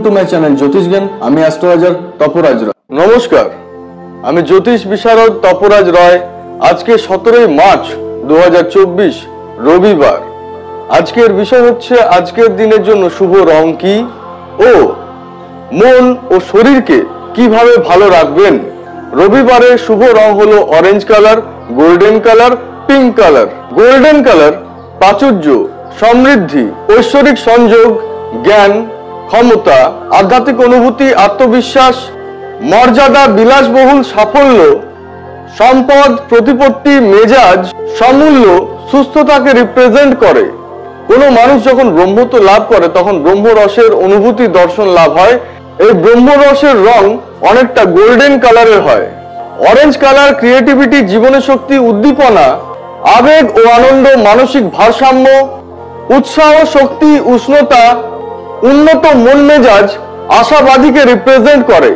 To my channel জ্যোতিষ জ্ঞান। আমি astrologer তপরাজ রয়। নমস্কার, আমি জ্যোতিষ বিশারদ তপরাজ রয়। আজকে 17 মার্চ 2024 রবিবার। আজকের বিষয় হচ্ছে আজকের দিনের জন্য শুভ রং কি ও মন ও শরীরকে কিভাবে ভালো রাখবেন। রবিবারের শুভ রং হলো orange colour, golden colour, pink colour. Golden colour প্রাচুর্য, সমৃদ্ধি, ঐশ্বরিক সংযোগ, জ্ঞান, ক্ষমতা, আধ্যাত্মিক অনুভূতি, আত্মবিশ্বাস, মর্যাদা, বিলাসবহুল সাফল্য, সম্পদ, প্রতিপত্তি, মেজাজ, সমূল্য, সুস্থতাকে রিপ্রেজেন্ট করে। কোনো মানুষ যখন ব্রহ্মত্ব লাভ করে তখন ব্রহ্মরসের অনুভূতি দর্শন লাভ হয়। এই ব্রহ্মরসের রং অনেকটা গোল্ডেন কালারের হয়। অরেঞ্জ কালার ক্রিয়েটিভিটি, জীবনের শক্তি, উদ্দীপনা, আবেগ ও আনন্দ, মানসিক ভারসাম্য, উৎসাহ, শক্তি, উষ্ণতা, উন্নত মন মেজাজ, আশাবাদীকে রিপ্রেজেন্ট করে।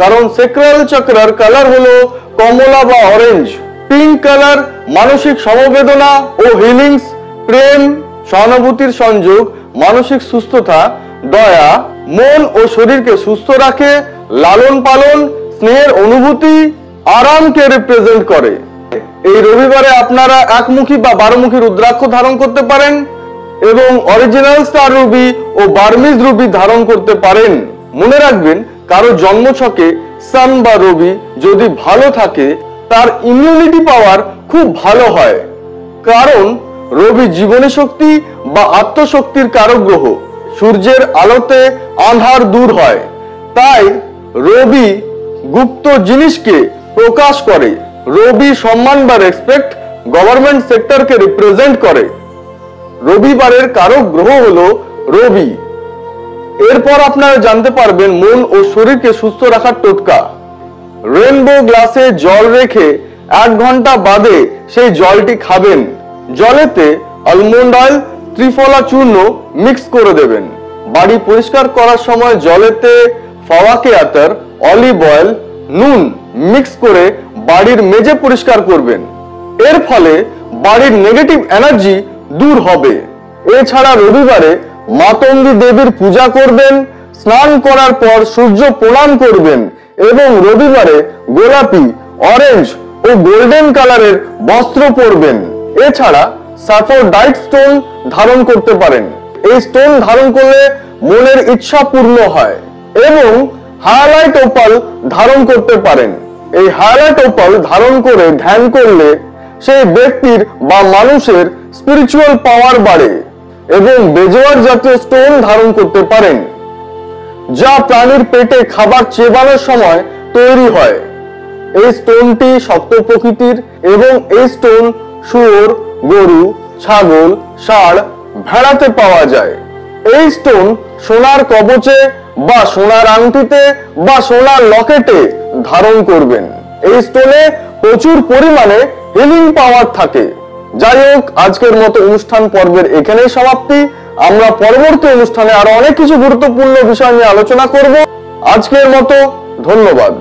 কারণ সেক্রাল চক্রার কালার হলো কমলা বা অরেঞ্জ। পিঙ্ক কালার মানসিক সমবেদনা ও হিলিংস, প্রেম, সহানুভূতির সংযোগ, মানসিক সুস্থতা, দয়া, মন ও শরীরকে সুস্থ রাখে, লালন পালন, স্নেহের অনুভূতি, আরামকে রিপ্রেজেন্ট করে। এই রবিবারে আপনারা একমুখী বা বারোমুখী রুদ্রাক্ষ ধারণ করতে পারেন এবং অরিজিনাল স্টার রুবি ও বার্মিজ রুবি ধারণ করতে পারেন। মনে রাখবেন, কারো জন্মছকে সান বা রবি যদি ভালো থাকে তার ইমিউনিটি পাওয়ার খুব ভালো হয়। কারণ রবি জীবনী শক্তি বা আত্মশক্তির কারক গ্রহ। সূর্যের আলোতে আঁধার দূর হয়, তাই রবি গুপ্ত জিনিসকে প্রকাশ করে। রবি সম্মান বা রেসপেক্ট, গভর্নমেন্ট সেক্টরকে রিপ্রেজেন্ট করে। রবিবারের কারক গ্রহ হলো রবি। এরপর আপনারা জানতে পারবেন মন ও শরীরকে সুস্থ রাখার টোটকা। রেনবো গ্লাসে জল রেখে 1 ঘন্টা বাদে সেই জলটি খাবেন। জলেতে আলমন্ড অয়েল, ত্রিফলা চূর্ণ মিক্স করে দেবেন। বাড়ি পরিষ্কার করার সময় জলেতে ফাওয়াকে আতর, অলিভ অয়েল, নুন মিক্স করে বাড়ির মেঝে পরিষ্কার করবেন। এর ফলে বাড়ির নেগেটিভ এনার্জি দূর হবে। এছাড়া রবিবারে মাতঙ্গী দেবীর পূজা করবেন, স্নান করার পর সূর্য প্রণাম করবেন এবং রবিবারে গোলাপি, অরেঞ্জ ও গোল্ডেন কালারের বস্ত্র পরবেন। এছাড়া সাফোডাইট স্টোন ধারণ করতে পারেন। এই স্টোন ধারণ করলে মনের ইচ্ছা পূর্ণ হয়। এবং হায়ালাইট ওপাল ধারণ করতে পারেন। এই হায়ালাইট ওপাল ধারণ করে ধ্যান করলে সেই ব্যক্তির বা মানুষের স্পিরিচুয়াল পাওয়ার বাড়ে। এবং বেজোয়ার জাতীয় স্টোন ধারণ করতে পারেন, যা প্রাণীর পেটে খাবার চেবানোর সময় তৈরি হয়। এই স্টোনটি শক্ত প্রকৃতির এবং এই স্টোন শুয়োর, গরু, ছাগল, ষাঁড়, ভেড়াতে পাওয়া যায়। এই স্টোন সোনার কবচে বা সোনার আংটিতে বা সোনার লকেটে ধারণ করবেন। এই স্টোনে প্রচুর পরিমাণে হিলিং পাওয়ার থাকে। যাই হোক, আজকের মতো অনুষ্ঠান পর্বের এখানেই সমাপ্তি। আমরা পরবর্তী অনুষ্ঠানে আরো অনেক কিছু গুরুত্বপূর্ণ বিষয় নিয়ে আলোচনা করব। আজকের মতো ধন্যবাদ।